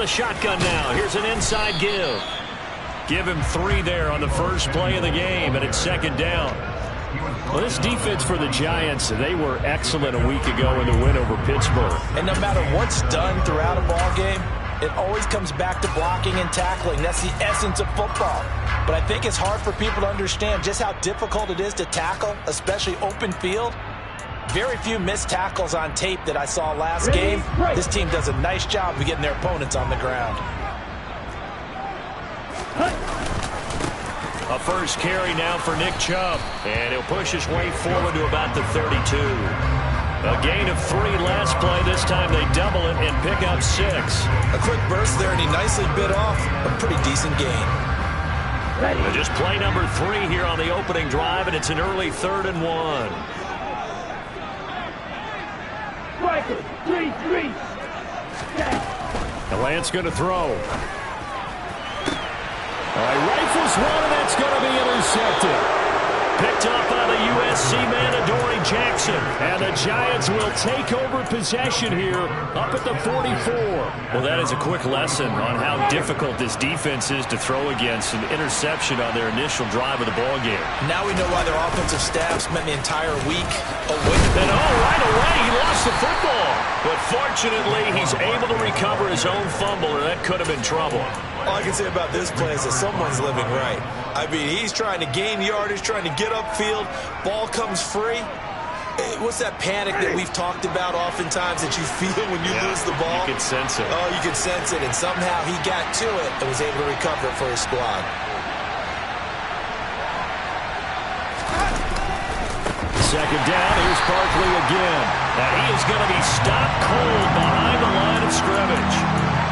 the shotgun now. Here's an inside give. Give him 3 there on the first play of the game, and it's second down. Well, this defense for the Giants, they were excellent a week ago in the win over Pittsburgh. And no matter what's done throughout a ball game, it always comes back to blocking and tackling. That's the essence of football. But I think it's hard for people to understand just how difficult it is to tackle, especially open field. Very few missed tackles on tape that I saw last game. This team does a nice job of getting their opponents on the ground. A first carry now for Nick Chubb, and he'll push his way forward to about the 32. A gain of 3 last play. This time they double it and pick up 6. A quick burst there, and he nicely bit off a pretty decent gain. Just play number 3 here on the opening drive, and it's an early 3rd and 1. And Lance going to throw. All right, rifles one, and that's going to be intercepted. Picked up by the USC man, Adoree Jackson. And the Giants will take over possession here up at the 44. Well, that is a quick lesson on how difficult this defense is to throw against. An interception on their initial drive of the ballgame. Now we know why their offensive staff spent the entire week away. And right away, he lost the football. But fortunately, he's able to recover his own fumble, or that could have been trouble. All I can say about this play is that someone's living right. I mean, he's trying to gain yardage, trying to get upfield. Ball comes free. What's that panic that we've talked about oftentimes that you feel when you lose the ball? You can sense it. Oh, you can sense it. And somehow he got to it and was able to recover it for his squad. Second down, here's Barkley again. Now he is going to be stopped cold behind the line of scrimmage.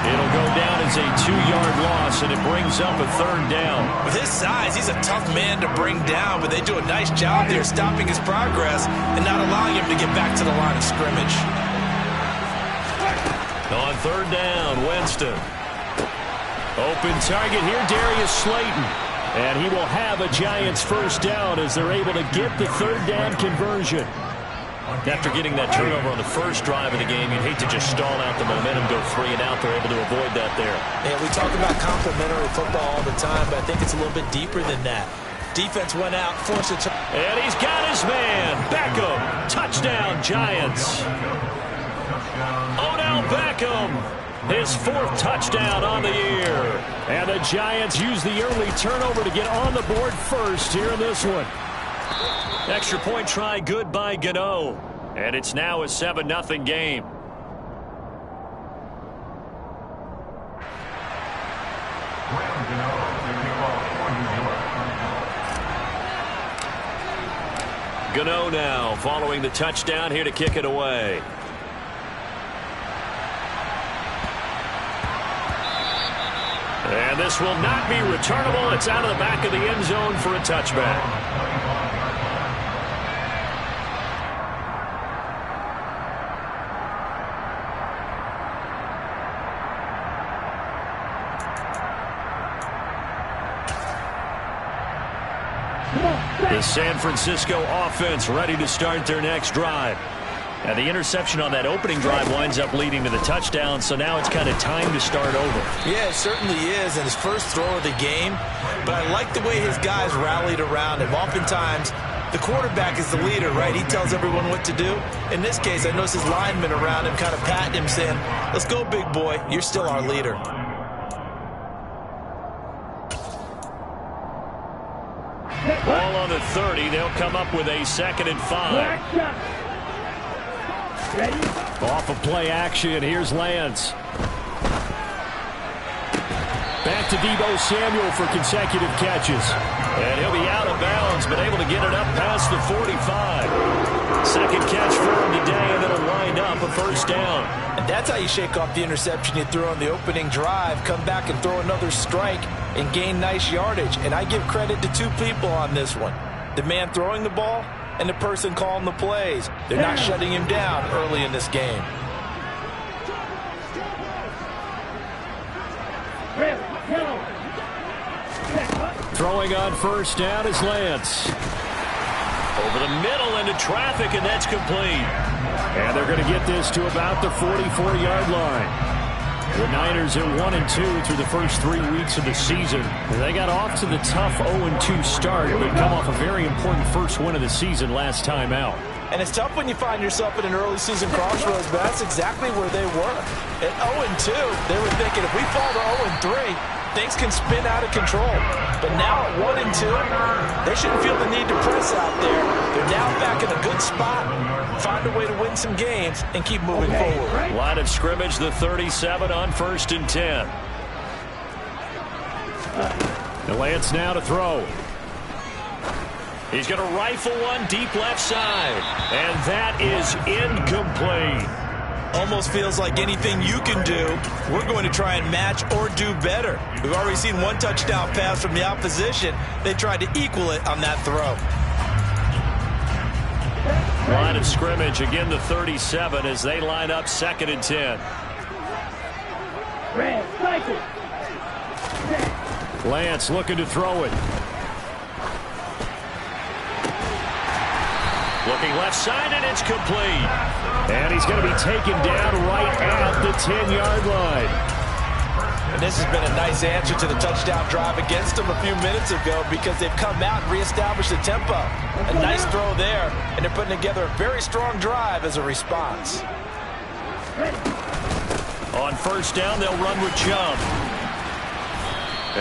It'll go down as a 2-yard loss, and it brings up a 3rd down. With his size, he's a tough man to bring down, but they do a nice job there stopping his progress and not allowing him to get back to the line of scrimmage. On 3rd down, Winston. Open target here, Darius Slayton. And he will have a Giants first down as they're able to get the 3rd down conversion. After getting that turnover on the first drive of the game, you'd hate to just stall out the momentum, go 3 and out. They're able to avoid that there. Yeah, we talk about complementary football all the time, but I think it's a little bit deeper than that. Defense went out, forced it. And he's got his man. Beckham. Touchdown, Giants. Odell Beckham. His 4th touchdown on the year. And the Giants use the early turnover to get on the board first here in this one. Extra point try good by Gano. And it's now a 7-0 game. Gano now following the touchdown here to kick it away. And this will not be returnable. It's out of the back of the end zone for a touchback. The San Francisco offense ready to start their next drive. Now the interception on that opening drive winds up leading to the touchdown, so now it's kind of time to start over. Yeah, it certainly is, and his first throw of the game. But I like the way his guys rallied around him. Oftentimes, the quarterback is the leader, right? He tells everyone what to do. In this case, I noticed his linemen around him kind of patting him, saying, "Let's go, big boy. You're still our leader." Ball on the 30. They'll come up with a 2nd and 5. Off of play action. Here's Lance. Back to Deebo Samuel for consecutive catches. And he'll be out of bounds, but able to get it up past the 45. 2nd catch for him today, and it'll wind up a first down. And that's how you shake off the interception you threw on the opening drive. Come back and throw another strike and gain nice yardage. And I give credit to 2 people on this one. The man throwing the ball and the person calling the plays. They're not shutting him down early in this game. Throwing on first down is Lance. Over the middle into traffic, and that's complete. And they're going to get this to about the 44-yard line. The Niners at 1-2 through the first 3 weeks of the season. They got off to the tough 0-2 start, but come off a very important first win of the season last time out. And it's tough when you find yourself in an early season crossroads, but that's exactly where they were. At 0-2, they were thinking if we fall to 0-3, things can spin out of control. But now at 1-2, they shouldn't feel the need to press out there. They're now back in a good spot, find a way to win some games, and keep moving forward. Line of scrimmage, the 37 on 1st and 10. The Lance now to throw. He's going to rifle one deep left side. And that is incomplete. Almost feels like anything you can do, we're going to try and match or do better. We've already seen one touchdown pass from the opposition. They tried to equal it on that throw. Line of scrimmage, again the 37 as they line up 2nd and 10. Lance looking to throw it. Looking left side, and it's complete. And he's going to be taken down right at the 10-yard line. And this has been a nice answer to the touchdown drive against them a few minutes ago because they've come out and reestablished the tempo. A nice throw there, and they're putting together a very strong drive as a response. On 1st down, they'll run with Chubb.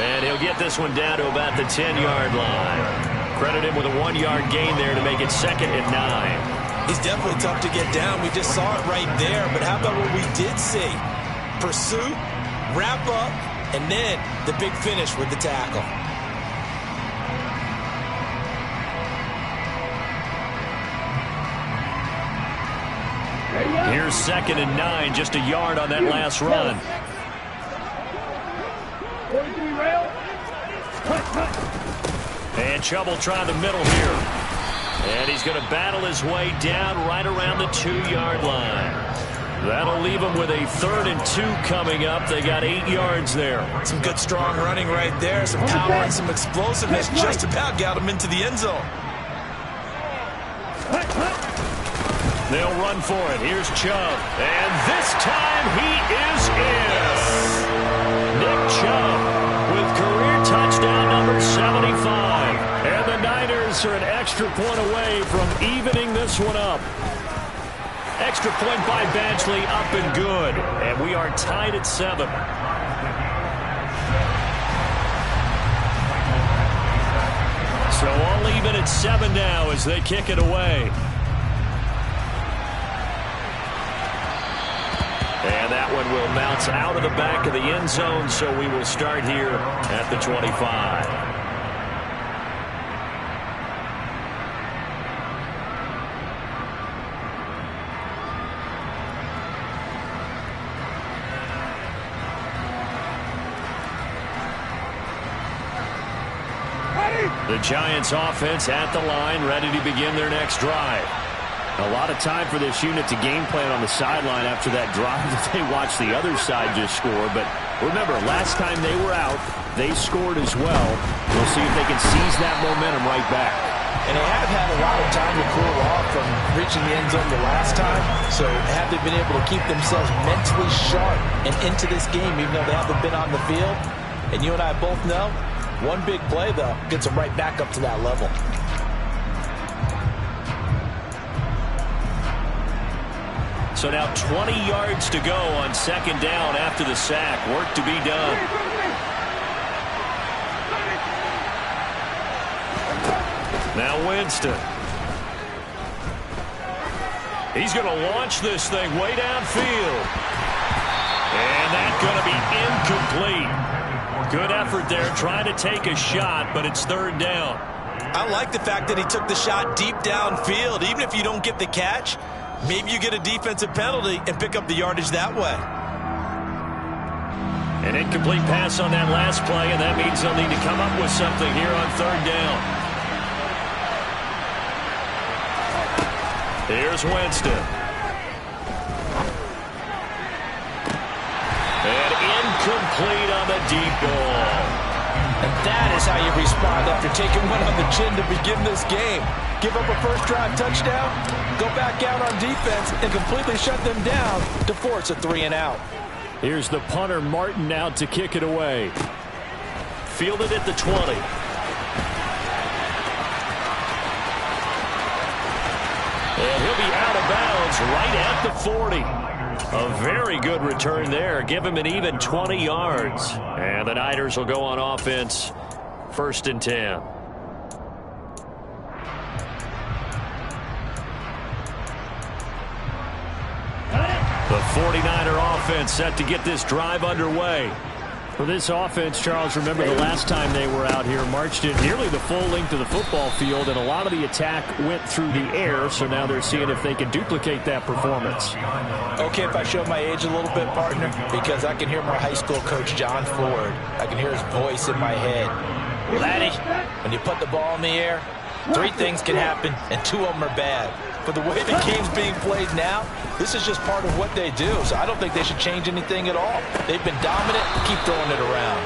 And he'll get this one down to about the 10-yard line. Credit him with a 1-yard gain there to make it 2nd and 9. He's definitely tough to get down. We just saw it right there. But how about what we did see? Pursuit, wrap up, and then the big finish with the tackle. Here's 2nd and 9, just a yard on that last run. And Chubb will try the middle here. And he's going to battle his way down right around the 2-yard line. That'll leave him with a 3rd and 2 coming up. They got 8 yards there. Some good strong running right there. Some power and some explosiveness just about got him into the end zone. They'll run for it. Here's Chubb. And this time he is in. Nick Chubb with career touchdown number 75. And the Niners are an extra point away from evening this one up. Extra point by Badgley, up and good. And we are tied at 7. So all even at 7 now as they kick it away. And that one will bounce out of the back of the end zone, so we will start here at the 25. The Giants offense at the line, ready to begin their next drive. A lot of time for this unit to game plan on the sideline after that drive that they watched the other side just score. But remember, last time they were out, they scored as well. We'll see if they can seize that momentum right back. And they have had a lot of time to cool off from reaching the end zone the last time. So have they been able to keep themselves mentally sharp and into this game, even though they haven't been on the field? And you and I both know, one big play, though, gets them right back up to that level. So now 20 yards to go on 2nd down after the sack. Work to be done. Now Winston. He's going to launch this thing way downfield. And that's going to be incomplete. Good effort there trying to take a shot, but it's 3rd down. I like the fact that he took the shot deep downfield. Even if you don't get the catch, maybe you get a defensive penalty and pick up the yardage that way. An incomplete pass on that last play, and that means they'll need to come up with something here on 3rd down. Here's Winston. And incomplete on the deep ball. And that is how you respond after taking one on the chin to begin this game. Give up a first drive touchdown, go back out on defense, and completely shut them down to force a 3 and out. Here's the punter, Martin, out to kick it away. Fielded at the 20. And he'll be out of bounds right at the 40. A very good return there. Give him an even 20 yards. And the Niners will go on offense. 1st and 10. The 49er offense set to get this drive underway. For this offense, Charles, remember the last time they were out here, marched in nearly the full length of the football field, and a lot of the attack went through the air, so now they're seeing if they can duplicate that performance. Okay, if I show my age a little bit, partner, because I can hear my high school coach, John Ford. I can hear his voice in my head. Laddie, when you put the ball in the air, 3 things can happen, and 2 of them are bad. But the way the game's being played now, this is just part of what they do. So I don't think they should change anything at all. They've been dominant. Keep throwing it around.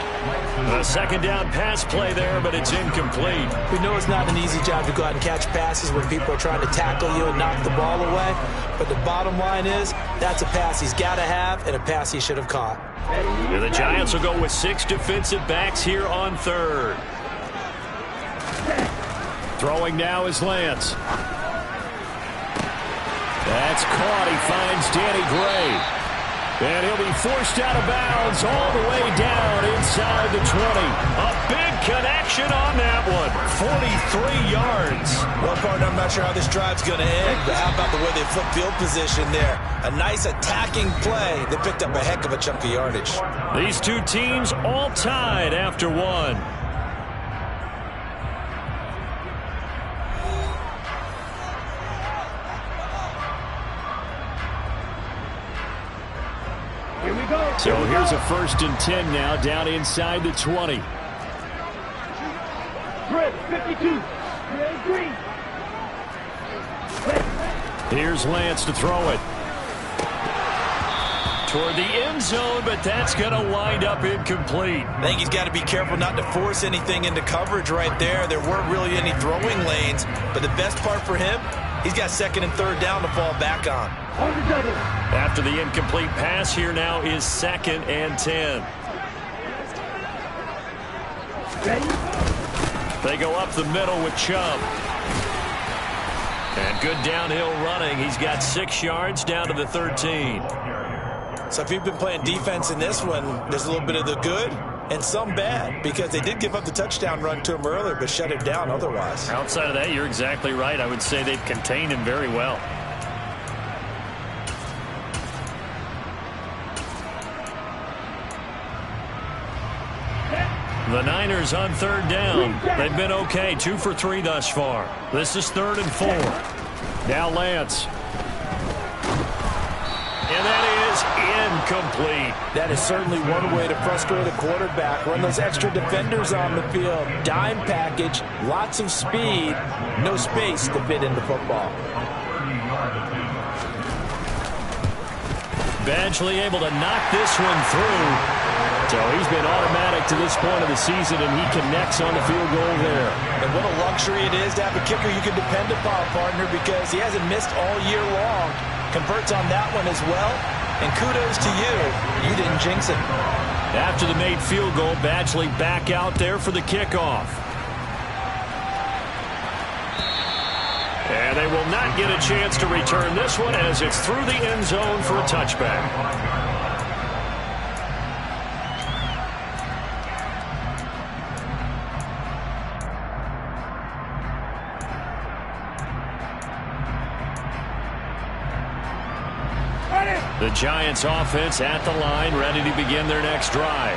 A 2nd down pass play there, but it's incomplete. We know it's not an easy job to go out and catch passes when people are trying to tackle you and knock the ball away. But the bottom line is, that's a pass he's got to have and a pass he should have caught. And the Giants will go with 6 defensive backs here on 3rd. Throwing now is Lance. That's caught. He finds Danny Gray. And he'll be forced out of bounds all the way down inside the 20. A big connection on that one. 43 yards. Well, partner, I'm not sure how this drive's going to end, but how about the way they flip field position there? A nice attacking play. They picked up a heck of a chunk of yardage. These 2 teams all tied after 1. So here's a 1st and 10 now, down inside the 20. 52. Here's Lance to throw it. Toward the end zone, but that's going to wind up incomplete. I think he's got to be careful not to force anything into coverage right there. There weren't really any throwing lanes, but the best part for him, he's got 2nd and 3rd down to fall back on. After the incomplete pass, here now is 2nd and 10. They go up the middle with Chubb. And good downhill running. He's got 6 yards down to the 13. So if you've been playing defense in this one, there's a little bit of the good and some bad, because they did give up the touchdown run to him earlier, but shut him down otherwise. Outside of that, you're exactly right. I would say they've contained him very well. The Niners on 3rd down. They've been okay. 2 for 3 thus far. This is 3rd and 4. Now Lance. And that is incomplete. That is certainly one way to frustrate a quarterback. Run those extra defenders on the field. Dime package, lots of speed, no space to fit into football. Badgley able to knock this one through. So he's been automatic to this point of the season, and he connects on the field goal there. And what a luxury it is to have a kicker you can depend upon, partner, because he hasn't missed all year long. Converts on that one as well. And kudos to you. You didn't jinx it. After the made field goal, Badgley back out there for the kickoff. And they will not get a chance to return this one as it's through the end zone for a touchback. The Giants offense at the line, ready to begin their next drive.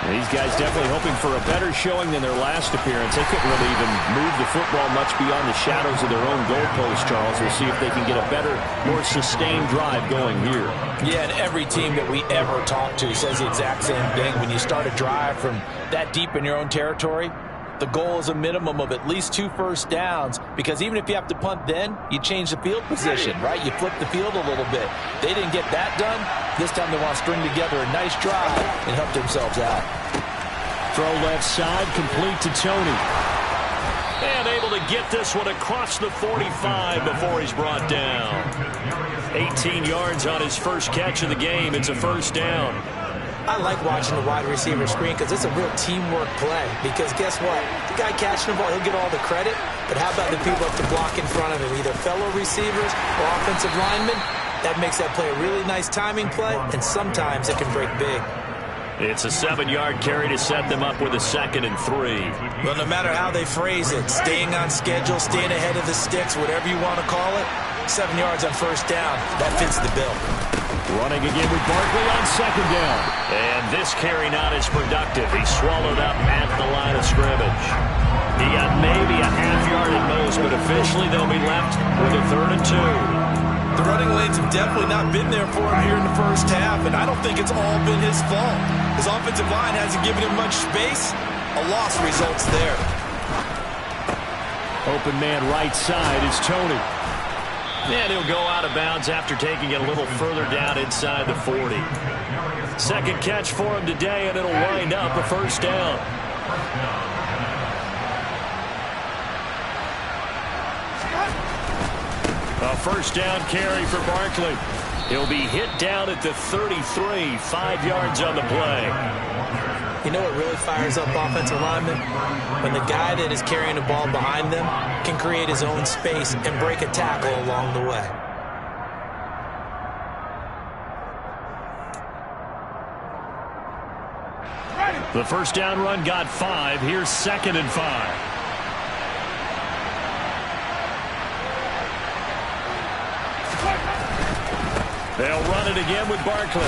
And these guys definitely hoping for a better showing than their last appearance. They couldn't really even move the football much beyond the shadows of their own goalpost, Charles. We'll see if they can get a better, more sustained drive going here. Yeah, and every team that we ever talk to says the exact same thing. When you start a drive from that deep in your own territory, the goal is a minimum of at least 2 first downs, because even if you have to punt then, you change the field position, right? You flip the field a little bit. They didn't get that done. This time they want to string together a nice drive and help themselves out. Throw left side, complete to Tony. And able to get this one across the 45 before he's brought down. 18 yards on his first catch of the game. It's a first down. I like watching the wide receiver screen because it's a real teamwork play. Because guess what? The guy catching the ball, he'll get all the credit. But how about the people up to block in front of him, either fellow receivers or offensive linemen? That makes that play a really nice timing play, and sometimes it can break big. It's a 7-yard carry to set them up with a 2nd and 3. Well, no matter how they phrase it, staying on schedule, staying ahead of the sticks, whatever you want to call it, 7 yards on first down, that fits the bill. Running again with Barkley on 2nd down. And this carry not as productive. He's swallowed up at the line of scrimmage. He got maybe a half yard at most, but officially they'll be left with a 3rd and 2. The running lanes have definitely not been there for him here in the first half, and I don't think it's all been his fault. His offensive line hasn't given him much space. A loss results there. Open man right side is Tony. And he'll go out of bounds after taking it a little further down inside the 40. 2nd catch for him today, and it'll wind up a first down. A first down carry for Barkley. He'll be hit down at the 33, 5 yards on the play. You know what really fires up offensive linemen? When the guy that is carrying the ball behind them can create his own space and break a tackle along the way. The first down run got 5. Here's 2nd and 5. They'll run it again with Barkley.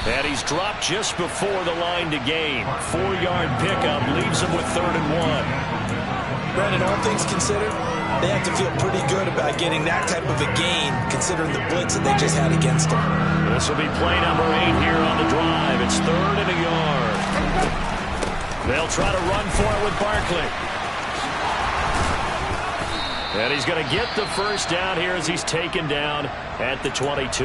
And he's dropped just before the line to gain. 4-yard pickup leaves him with 3rd and 1. Brandon, all things considered, they have to feel pretty good about getting that type of a gain, considering the blitz that they just had against them. This will be play number 8 here on the drive. It's 3rd and a yard. They'll try to run for it with Barkley. And he's going to get the first down here as he's taken down at the 22.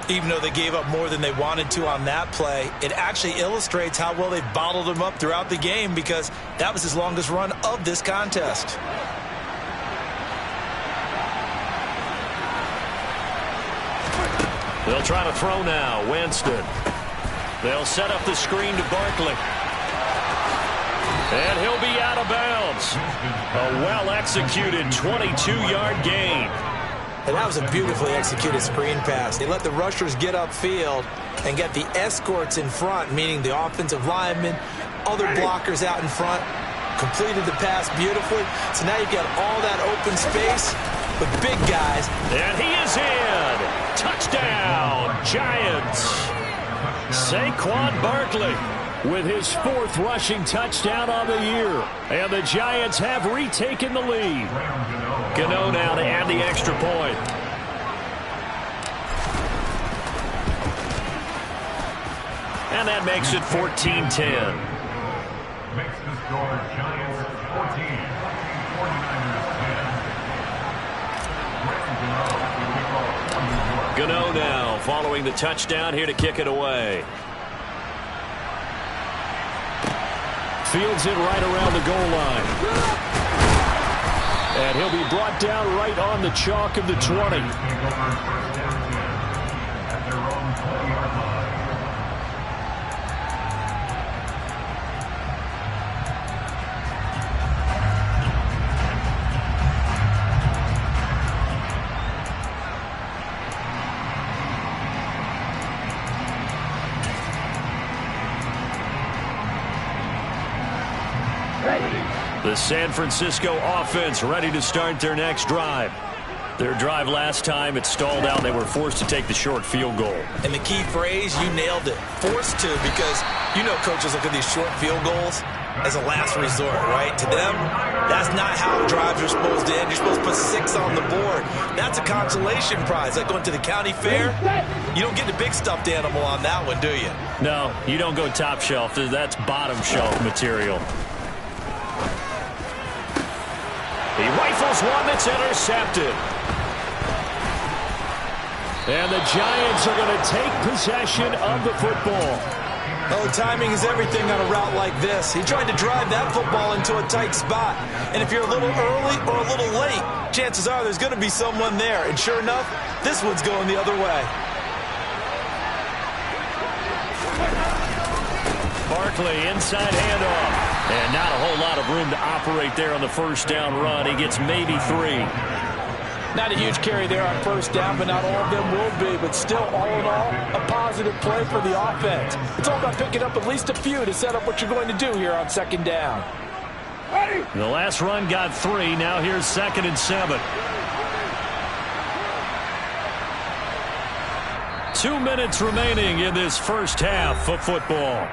Even though they gave up more than they wanted to on that play, it actually illustrates how well they bottled him up throughout the game, because that was his longest run of this contest. They'll try to throw now. Winston. They'll set up the screen to Barkley. And he'll be out of bounds. A well-executed 22-yard gain. And that was a beautifully executed screen pass. They let the rushers get upfield and get the escorts in front, meaning the offensive linemen, other blockers out in front, completed the pass beautifully. So now you've got all that open space with big guys. And he is in. Touchdown, Giants. Saquon Barkley with his 4th rushing touchdown on the year. And the Giants have retaken the lead. Gano now to add the extra point. And that makes it 14-10. Makes the score Giants 14, 49ers 10. Gano now following the touchdown here to kick it away. Fields it right around the goal line. And he'll be brought down right on the chalk of the 20. The San Francisco offense ready to start their next drive. Their drive last time, it stalled out. They were forced to take the short field goal. And the key phrase, you nailed it. Forced to, because you know coaches look at these short field goals as a last resort, right? To them, that's not how drives are supposed to end. You're supposed to put 6 on the board. That's a consolation prize. Like going to the county fair, you don't get the big stuffed animal on that one, do you? No, you don't go top shelf. That's bottom shelf material. He rifles one that's intercepted. And the Giants are going to take possession of the football. Oh, timing is everything on a route like this. He tried to drive that football into a tight spot. And if you're a little early or a little late, chances are there's going to be someone there. And sure enough, this one's going the other way. Barkley, inside handoff. And not a whole lot of room to operate there on the first down run. He gets maybe 3. Not a huge carry there on first down, but not all of them will be. But still, all in all, a positive play for the offense. It's all about picking up at least a few to set up what you're going to do here on second down. The last run got 3. Now here's 2nd and 7. 2 minutes remaining in this first half of football.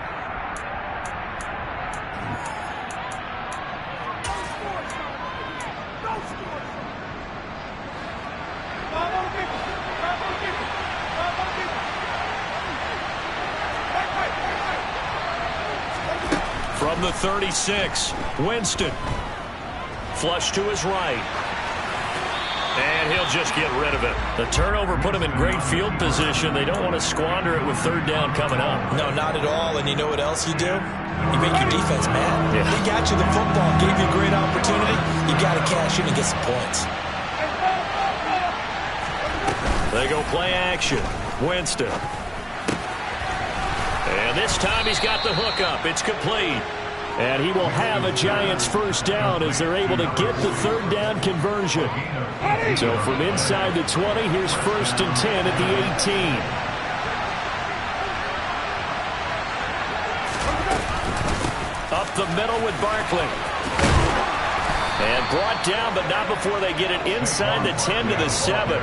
From the 36, Winston. Flush to his right. And he'll just get rid of it. The turnover put him in great field position. They don't want to squander it with third down coming up. No, not at all. And you know what else you do? You make your defense mad. Yeah. He got you the football, gave you a great opportunity. You got to cash in and get some points. They go play action. Winston. And this time he's got the hook up. It's complete. And he will have a Giants first down as they're able to get the third down conversion. So from inside the 20, here's 1st and 10 at the 18. Up the middle with Barkley. And brought down, but not before they get it inside the 10 to the 7.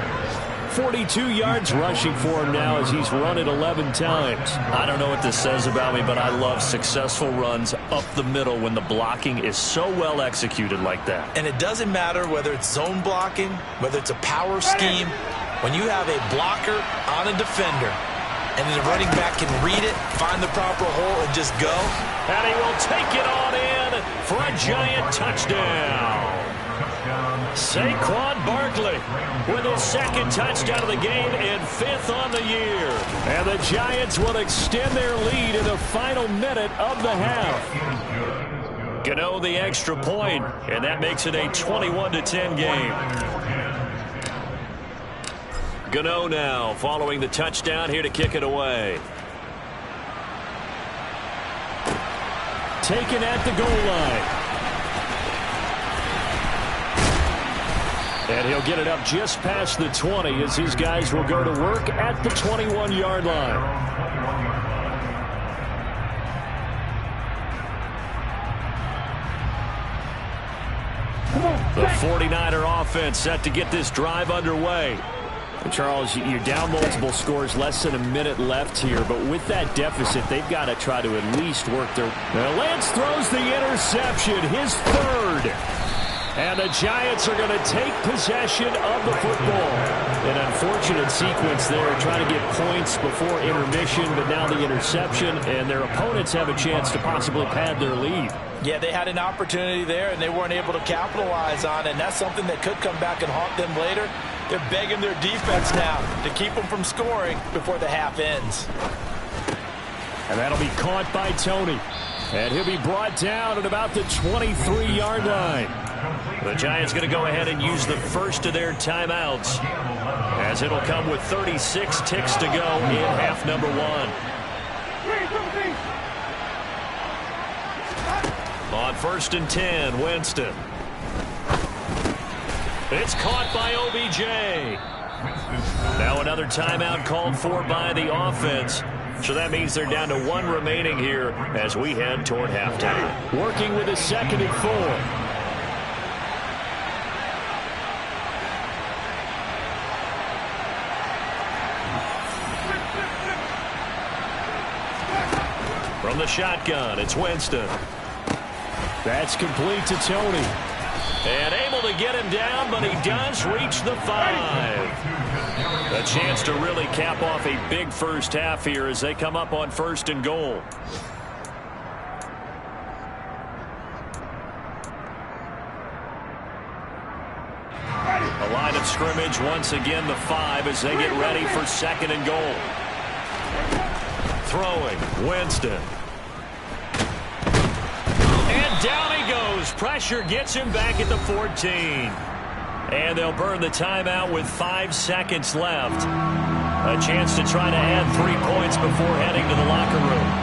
42 yards rushing for him now as he's run it 11 times. I don't know what this says about me, but I love successful runs up the middle when the blocking is so well executed like that. And it doesn't matter whether it's zone blocking, whether it's a power scheme. When you have a blocker on a defender and the running back can read it, find the proper hole, and just go. And he will take it on in for a Giant touchdown. Saquon Barkley with his 2nd touchdown of the game and 5th on the year. And the Giants will extend their lead in the final minute of the half. Gano the extra point, and that makes it a 21-10 game. Gano now following the touchdown here to kick it away. Taken at the goal line. And he'll get it up just past the 20 as his guys will go to work at the 21-yard line. The 49er offense set to get this drive underway. And Charles, you're down multiple scores, less than a minute left here, but with that deficit, they've got to try to at least work their... Now Lance throws the interception, his 3rd. And the Giants are going to take possession of the football. An unfortunate sequence there, trying to get points before intermission, but now the interception, and their opponents have a chance to possibly pad their lead. Yeah, they had an opportunity there, and they weren't able to capitalize on it, and that's something that could come back and haunt them later. They're begging their defense now to keep them from scoring before the half ends. And that'll be caught by Tony. And he'll be brought down at about the 23-yard line. The Giants going to go ahead and use the first of their timeouts, as it'll come with 36 ticks to go in half number 1. On 1st and 10, Winston. It's caught by OBJ. Now another timeout called for by the offense. So that means they're down to 1 remaining here as we head toward halftime. Working with a 2nd and 4. From the shotgun, it's Winston. That's complete to Tony. And able to get him down, but he does reach the 5. A chance to really cap off a big first half here as they come up on 1st and goal. A line of scrimmage once again, the 5 as they get ready for 2nd and goal. Throwing, Winston. And down he goes. Pressure gets him back at the 14. And they'll burn the timeout with 5 seconds left. A chance to try to add 3 points before heading to the locker room.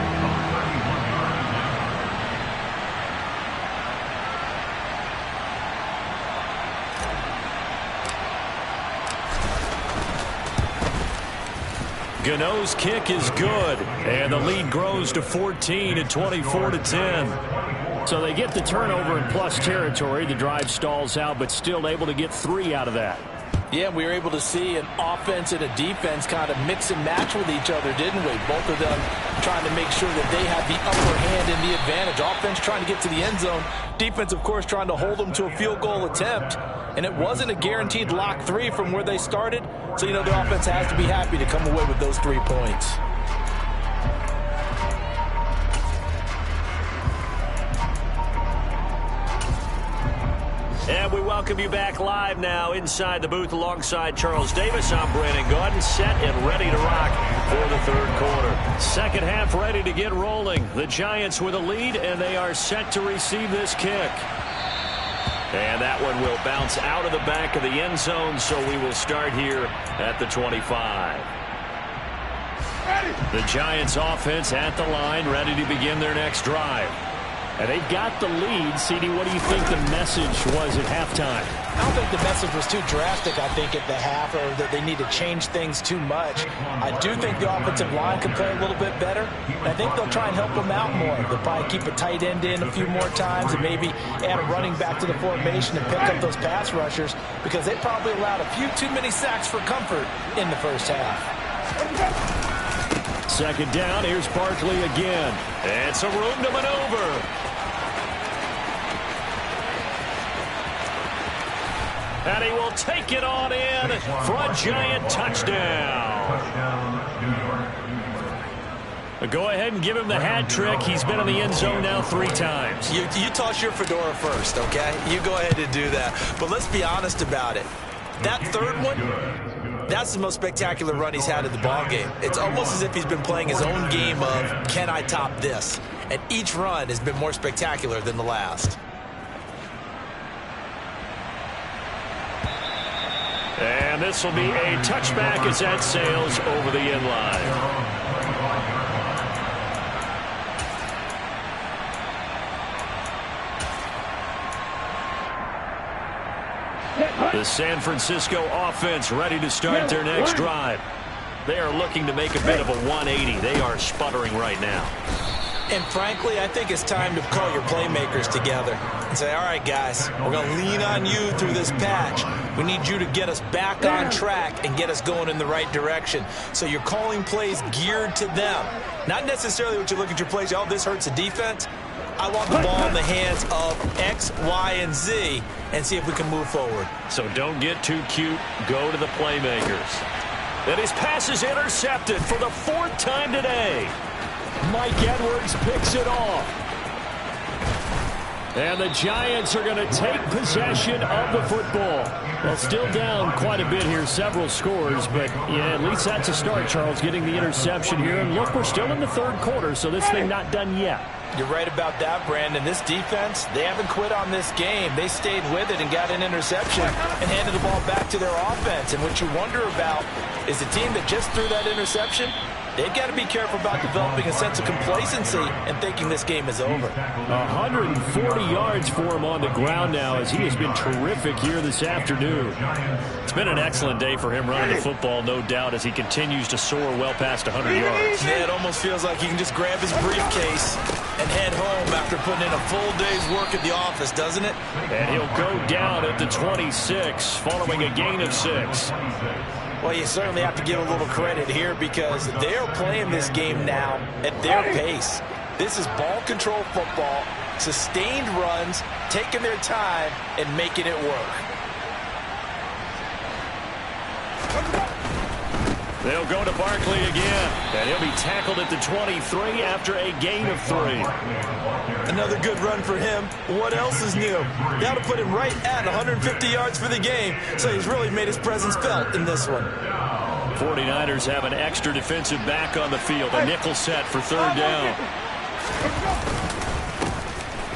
Gano's kick is good, and the lead grows to 14 at 24-10. So they get the turnover in plus territory. The drive stalls out, but still able to get 3 out of that. Yeah, we were able to see an offense and a defense kind of mix and match with each other, didn't we? Both of them trying to make sure that they have the upper hand and the advantage. Offense trying to get to the end zone. Defense, of course, trying to hold them to a field goal attempt. And it wasn't a guaranteed lock 3 from where they started. So, the offense has to be happy to come away with those 3 points. And we welcome you back live now inside the booth alongside Charles Davis. I'm Brandon Gaudin, set and ready to rock for the third quarter. Second half ready to get rolling. The Giants with a lead, and they are set to receive this kick. And that one will bounce out of the back of the end zone, so we will start here at the 25. The Giants offense at the line, ready to begin their next drive. And they've got the lead. CD, what do you think the message was at halftime? I don't think the message was too drastic, I think, at the half, or that they need to change things too much. I do think the offensive line can play a little bit better. And I think they'll try and help them out more. They'll probably keep a tight end in a few more times and maybe add a running back to the formation and pick up those pass rushers, because they probably allowed a few too many sacks for comfort in the first half. Second down, here's Barkley again. And some room to maneuver. And he will take it on in for a Giant touchdown. Go ahead and give him the hat trick. He's been in the end zone now 3 times. You toss your fedora first, okay? You go ahead and do that. But let's be honest about it. That third one, that's the most spectacular run he's had in the ballgame. It's almost as if he's been playing his own game of, can I top this? And each run has been more spectacular than the last. And this will be a touchback as that sails over the end line. The San Francisco offense ready to start their next drive. They are looking to make a bit of a 180. They are sputtering right now. And frankly, I think it's time to call your playmakers together and say, all right, guys, we're going to lean on you through this patch. We need you to get us back on track and get us going in the right direction. So you're calling plays geared to them. Not necessarily what you look at your plays, oh, this hurts the defense. I want the ball in the hands of X, Y, and Z and see if we can move forward. So don't get too cute. Go to the playmakers. And his pass is intercepted for the 4th time today. Mike Edwards picks it off. And the Giants are going to take possession of the football. Well, still down quite a bit here, several scores, but yeah, at least that's a start, Charles, getting the interception here. And look, we're still in the third quarter, so this thing not done yet. You're right about that, Brandon. This defense, they haven't quit on this game. They stayed with it and got an interception and handed the ball back to their offense. And what you wonder about is the team that just threw that interception, they've got to be careful about developing a sense of complacency and thinking this game is over. 140 yards for him on the ground now, as he has been terrific here this afternoon. It's been an excellent day for him running the football, no doubt, as he continues to soar well past 100 yards. Yeah, it almost feels like he can just grab his briefcase and head home after putting in a full day's work at the office, doesn't it? And he'll go down at the 26, following a gain of 6. Well, you certainly have to give a little credit here because they're playing this game now at their pace. This is ball control football, sustained runs, taking their time, and making it work. They'll go to Barkley again, and he'll be tackled at the 23 after a gain of 3. Another good run for him. What else is new? That'll put him right at 150 yards for the game, so he's really made his presence felt in this one. 49ers have an extra defensive back on the field. A nickel set for third down.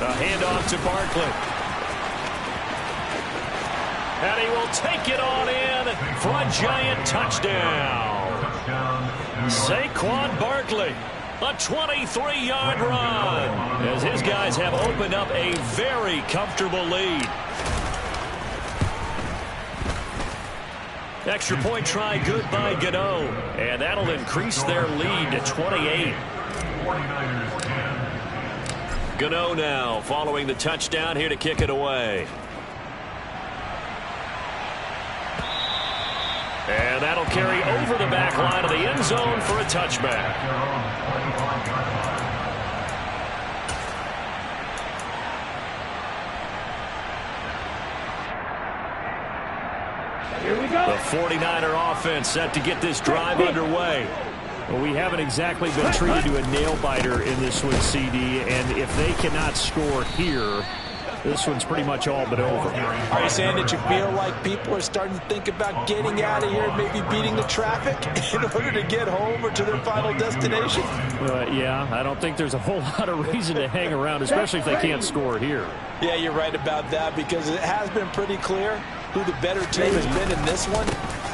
A handoff to Barkley. And he will take it on in for a Giant touchdown. Saquon Barkley, a 23-yard run, as his guys have opened up a very comfortable lead. Extra point try good by Gano, and that'll increase their lead to 28. Gano now following the touchdown here to kick it away. And that'll carry over the back line of the end zone for a touchback. Here we go. The 49er offense set to get this drive underway. Well, we haven't exactly been treated to a nail-biter in this one, CD, and if they cannot score here, this one's pretty much all but over. Are you saying that you feel like people are starting to think about getting out of here, maybe beating the traffic in order to get home or to their final destination? Yeah, I don't think there's a whole lot of reason to hang around, especially if they can't score here. Yeah, you're right about that, because it has been pretty clear who the better team has been in this one.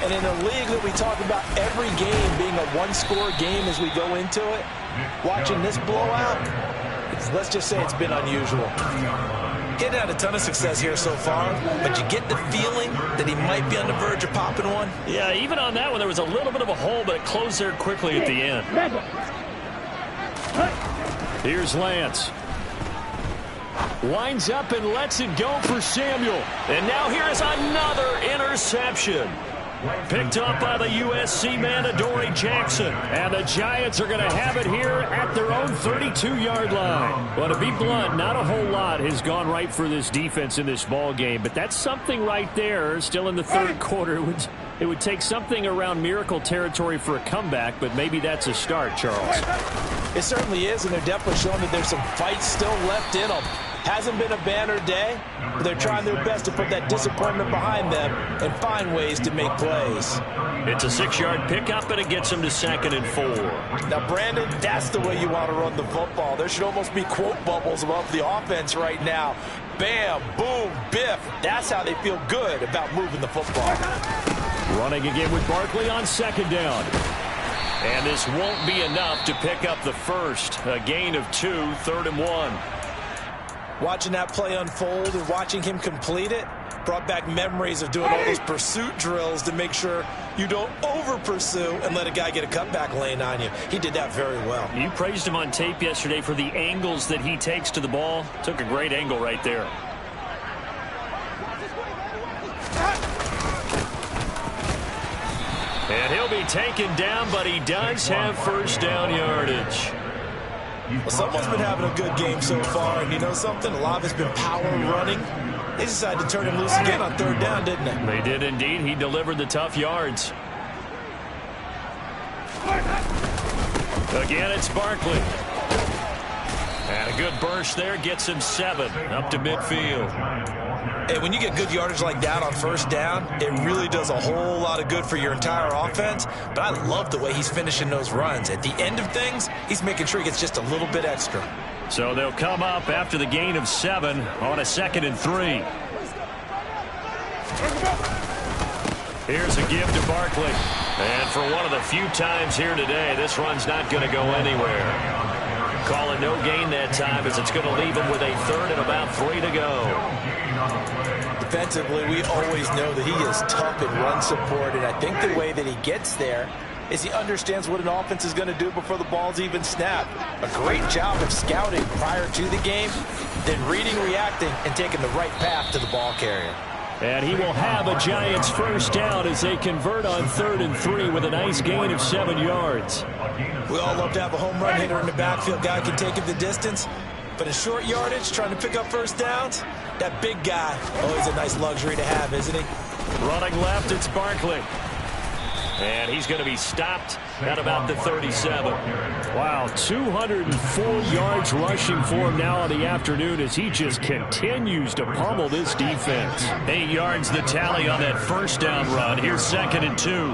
And in a league that we talk about every game being a one-score game as we go into it, watching this blowout, let's just say it's been unusual. Getting had a ton of success here so far, but you get the feeling that he might be on the verge of popping one. Yeah, even on that one, there was a little bit of a hole, but it closed there quickly at the end. Here's Lance. Winds up and lets it go for Samuel. And now here is another interception. Picked up by the USC man, Adoree Jackson. And the Giants are going to have it here at their own 32-yard line. Well, to be blunt, not a whole lot has gone right for this defense in this ball game. But that's something right there. Still in the third quarter. It would take something around miracle territory for a comeback, but maybe that's a start, Charles. It certainly is, and they're definitely showing that there's some fight still left in them. Hasn't been a banner day, but they're trying their best to put that disappointment behind them and find ways to make plays. It's a 6-yard pickup, and it gets them to 2nd and 4. Now, Brandon, that's the way you want to run the football. There should almost be quote bubbles above the offense right now. Bam, boom, biff. That's how they feel good about moving the football. Running again with Barkley on 2nd down. And this won't be enough to pick up the first. A gain of 2, 3rd and 1. Watching that play unfold and watching him complete it brought back memories of doing all those pursuit drills to make sure you don't over-pursue and let a guy get a cutback lane on you. He did that very well. You praised him on tape yesterday for the angles that he takes to the ball. Took a great angle right there. And he'll be taken down, but he does have first down yardage. Well, someone's been having a good game so far, and you know something? A lot of it's been power running. They decided to turn him loose again on 3rd down, didn't they? They did indeed. He delivered the tough yards. Again, it's Barkley. And a good burst there gets him 7 up to midfield. Hey, when you get good yardage like that on 1st down, it really does a whole lot of good for your entire offense. But I love the way he's finishing those runs. At the end of things, he's making sure he gets just a little bit extra. So they'll come up after the gain of 7 on a 2nd and 3. Here's a give to Barkley. And for one of the few times here today, this run's not going to go anywhere. Calling no gain that time as it's going to leave him with a 3rd and about 3 to go. Defensively, we always know that he is tough in run support, and I think the way that he gets there is he understands what an offense is going to do before the ball's even snapped. A great job of scouting prior to the game, then reading, reacting, and taking the right path to the ball carrier. And he will have a Giants first down as they convert on 3rd and 3 with a nice gain of 7 yards. We all love to have a home run hitter in the backfield. Guy can take it the distance. But in short yardage, trying to pick up first downs, that big guy, always a nice luxury to have, isn't he? Running left, it's Barkley. And he's going to be stopped at about the 37. Wow, 204 yards rushing for him now in the afternoon as he just continues to pummel this defense. 8 yards the tally on that first down run. Here's 2nd and 2.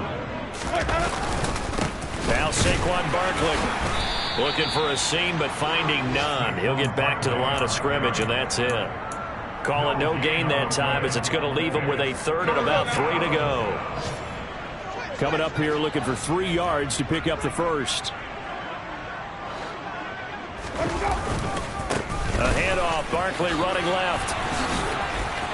Now Saquon Barkley looking for a seam but finding none. He'll get back to the line of scrimmage, and that's it. Call it no gain that time, as it's going to leave him with a third and about 3 to go. Coming up here looking for 3 yards to pick up the first. A handoff, Barkley running left.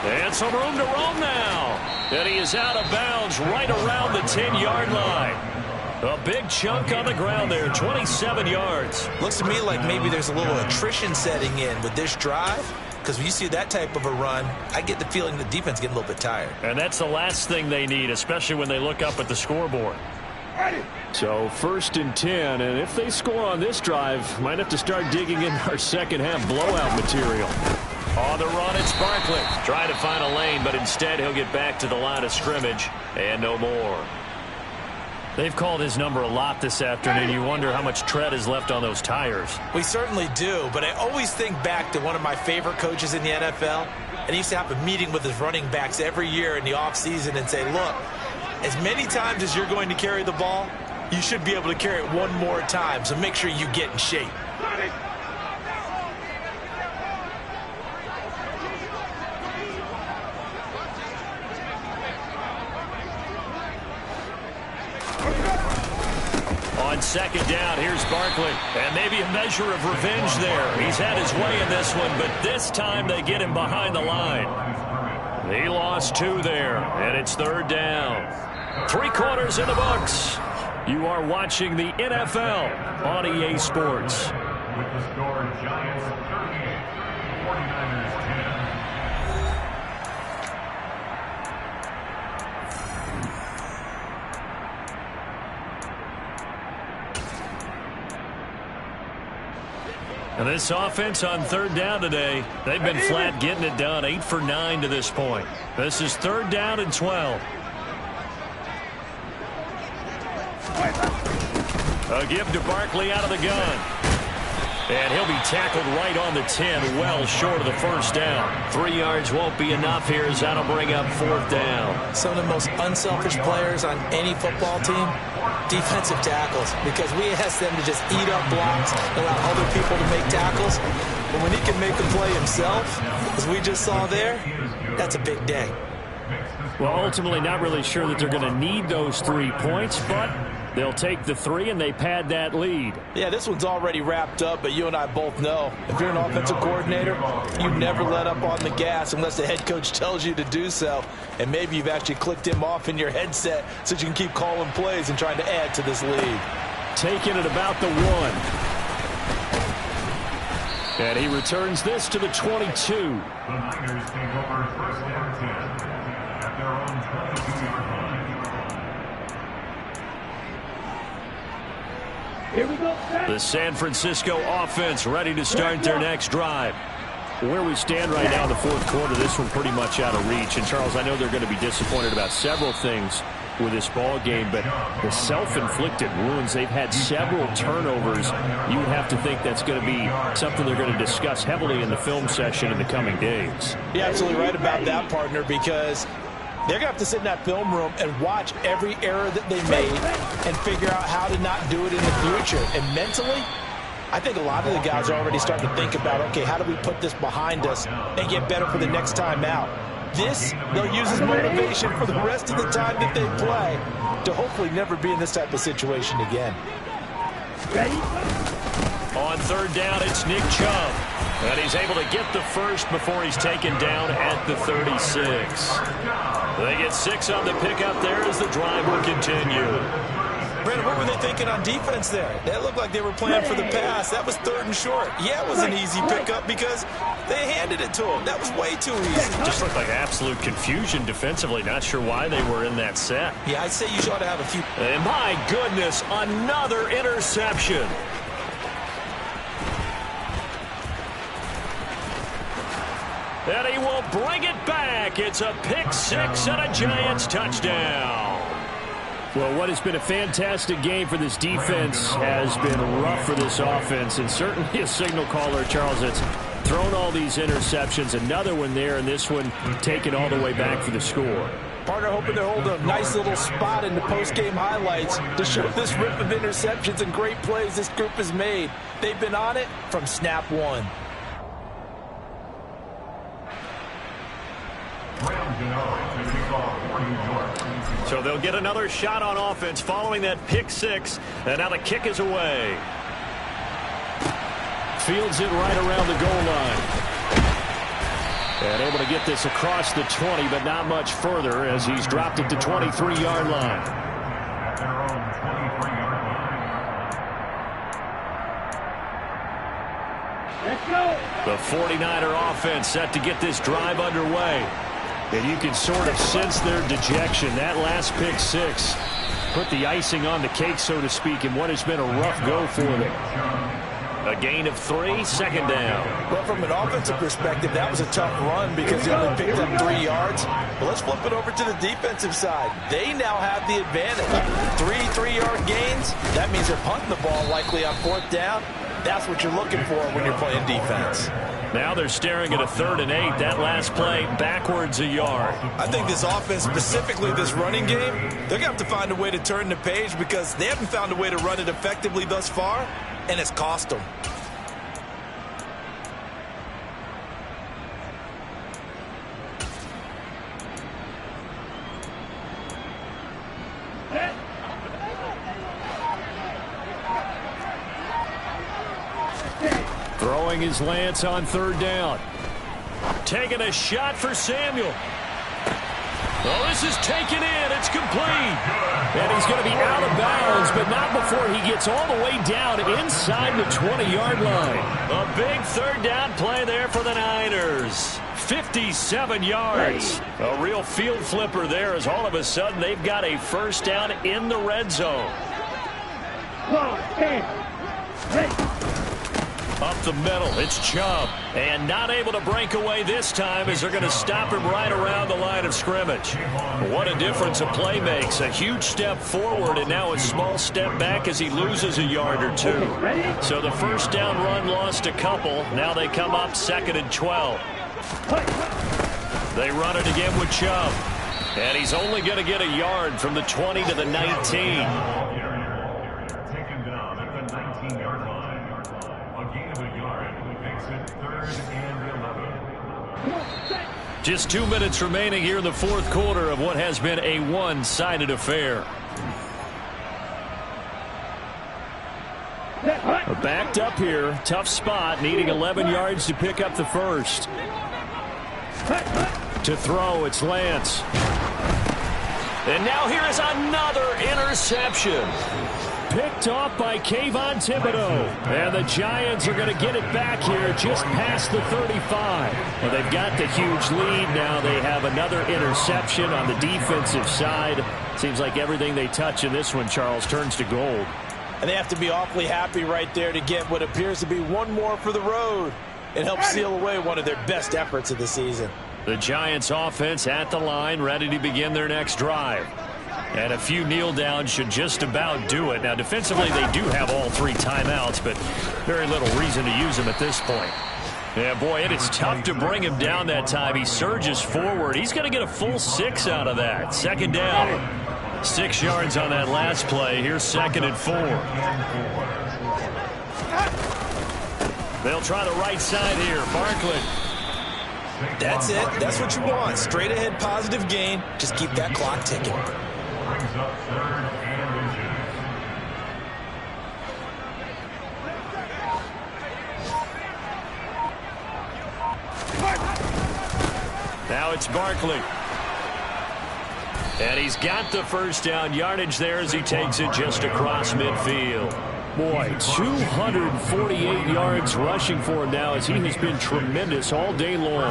And some room to roam now. And he is out of bounds right around the 10-yard line. A big chunk on the ground there, 27 yards. Looks to me like maybe there's a little attrition setting in with this drive. Because when you see that type of a run, I get the feeling the defense getting a little bit tired. And that's the last thing they need, especially when they look up at the scoreboard. So 1st and 10, and if they score on this drive, might have to start digging in our second half blowout material. On the run, it's Barkley. Trying to find a lane, but instead he'll get back to the line of scrimmage and no more. They've called his number a lot this afternoon. You wonder how much tread is left on those tires. We certainly do, but I always think back to one of my favorite coaches in the NFL, and he used to have a meeting with his running backs every year in the offseason and say, look, as many times as you're going to carry the ball, you should be able to carry it one more time, so make sure you get in shape. On 2nd down, here's Barkley. And maybe a measure of revenge there. He's had his way in this one, but this time they get him behind the line. He lost 2 there, and it's 3rd down. 3 quarters in the books. You are watching the NFL on EA Sports. With the score, Giants 38, 49ers 10. And this offense on 3rd down today, they've been flat getting it done. 8 for 9 to this point. This is 3rd down and 12. A give to Barkley out of the gun. And he'll be tackled right on the 10, well short of the 1st down. 3 yards won't be enough here, as that'll bring up 4th down. Some of the most unselfish players on any football team, defensive tackles, because we ask them to just eat up blocks, allow other people to make tackles. But when he can make a play himself, as we just saw there, that's a big day. Well, ultimately not really sure that they're going to need those 3 points, but they'll take the 3 and they pad that lead. Yeah, this one's already wrapped up, but you and I both know if you're an offensive coordinator, you never let up on the gas unless the head coach tells you to do so. And maybe you've actually clicked him off in your headset so you can keep calling plays and trying to add to this lead. Taking it about the 1. And he returns this to the 22. The Niners take over 1st and 10 at their own 22-yard line. Here we go. The San Francisco offense ready to start their next drive. Where we stand right now in the 4th quarter, this one pretty much out of reach. And, Charles, I know they're going to be disappointed about several things with this ball game, but the self-inflicted wounds, they've had several turnovers. You would have to think that's going to be something they're going to discuss heavily in the film session in the coming days. You're absolutely right about that, partner, because they're going to have to sit in that film room and watch every error that they made and figure out how to not do it in the future. And mentally, I think a lot of the guys are already starting to think about, okay, how do we put this behind us and get better for the next time out? This, they'll use as motivation for the rest of the time that they play to hopefully never be in this type of situation again. On 3rd down, it's Nick Chubb. And he's able to get the first before he's taken down at the 36. They get 6 on the pickup there as the drive will continue. Brandon, what were they thinking on defense there? That looked like they were playing for the pass. That was 3rd and short. Yeah, it was an easy pickup because they handed it to him. That was way too easy. Just looked like absolute confusion defensively. Not sure why they were in that set. Yeah, I'd say you ought to have a few. And my goodness, another interception. And he will bring it back. It's a pick 6 and a Giants touchdown. Well, what has been a fantastic game for this defense has been rough for this offense, and certainly a signal caller, Charles, that's thrown all these interceptions. Another one there, and this one taken all the way back for the score. Partner hoping they're holding a nice little spot in the post-game highlights to show this rip of interceptions and great plays this group has made. They've been on it from snap one. So they'll get another shot on offense following that pick six. And now the kick is away. Fields it right around the goal line. And able to get this across the 20, but not much further as he's dropped it to 23-yard line. At their own 23-yard line. Let's go. The 49er offense set to get this drive underway. And you can sort of sense their dejection. That last pick six put the icing on the cake, so to speak, in what has been a rough go for them. A gain of 3, second down. Well, from an offensive perspective, that was a tough run because they only picked up 3 yards. But let's flip it over to the defensive side. They now have the advantage. 3 3-yard gains. That means they're punting the ball likely on 4th down. That's what you're looking for when you're playing defense. Now they're staring at a 3rd and 8. That last play backwards a yard. I think this offense, specifically this running game, they're going to have to find a way to turn the page because they haven't found a way to run it effectively thus far, and it's cost them. Throwing his Lance on 3rd down. Taking a shot for Samuel. Oh, this is taken in. It's complete. And he's going to be out of bounds, but not before he gets all the way down inside the 20-yard line. A big 3rd down play there for the Niners. 57 yards. A real field flipper there as all of a sudden they've got a 1st down in the red zone. Up the middle, it's Chubb. And not able to break away this time as they're going to stop him right around the line of scrimmage. What a difference a play makes. A huge step forward and now a small step back as he loses a yard or 2. So the 1st down run lost a couple. Now they come up 2nd and 12. They run it again with Chubb. And he's only going to get a yard from the 20 to the 19. Just 2 minutes remaining here in the 4th quarter of what has been a one-sided affair. Backed up here, tough spot, needing 11 yards to pick up the first. To throw, it's Lance. And now here is another interception. Picked off by Kayvon Thibodeau. And the Giants are going to get it back here just past the 35. Well, they've got the huge lead. Now they have another interception on the defensive side. Seems like everything they touch in this one, Charles, turns to gold. And they have to be awfully happy right there to get what appears to be one more for the road. It helps seal away one of their best efforts of the season. The Giants offense at the line, ready to begin their next drive. And a few kneel downs should just about do it. Now, defensively, they do have all 3 timeouts, but very little reason to use them at this point. Yeah, boy, it is tough to bring him down that time. He surges forward. He's going to get a full 6 out of that. 2nd down. 6 yards on that last play. Here's 2nd and 4. They'll try the right side here. Barkley. That's it. That's what you want. Straight ahead positive gain. Just keep that clock ticking. Brings up 3rd and inches. Now it's Barkley. And he's got the 1st down yardage there as he takes it just across midfield. Boy, 248 yards rushing for him now as he has been tremendous all day long.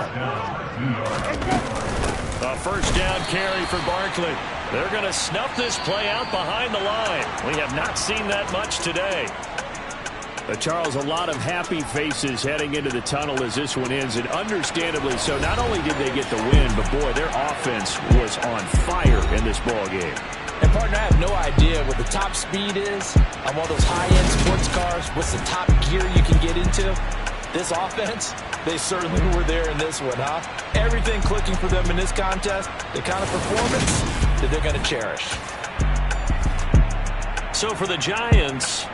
A 1st down carry for Barkley. They're going to snuff this play out behind the line. We have not seen that much today. Charles, a lot of happy faces heading into the tunnel as this one ends, and understandably so. Not only did they get the win, but boy, their offense was on fire in this ball game. And partner, I have no idea what the top speed is on one of those high-end sports cars. What's the top gear you can get into? This offense, they certainly were there in this one, huh? Everything clicking for them in this contest, the kind of performance that they're going to cherish. So for the Giants,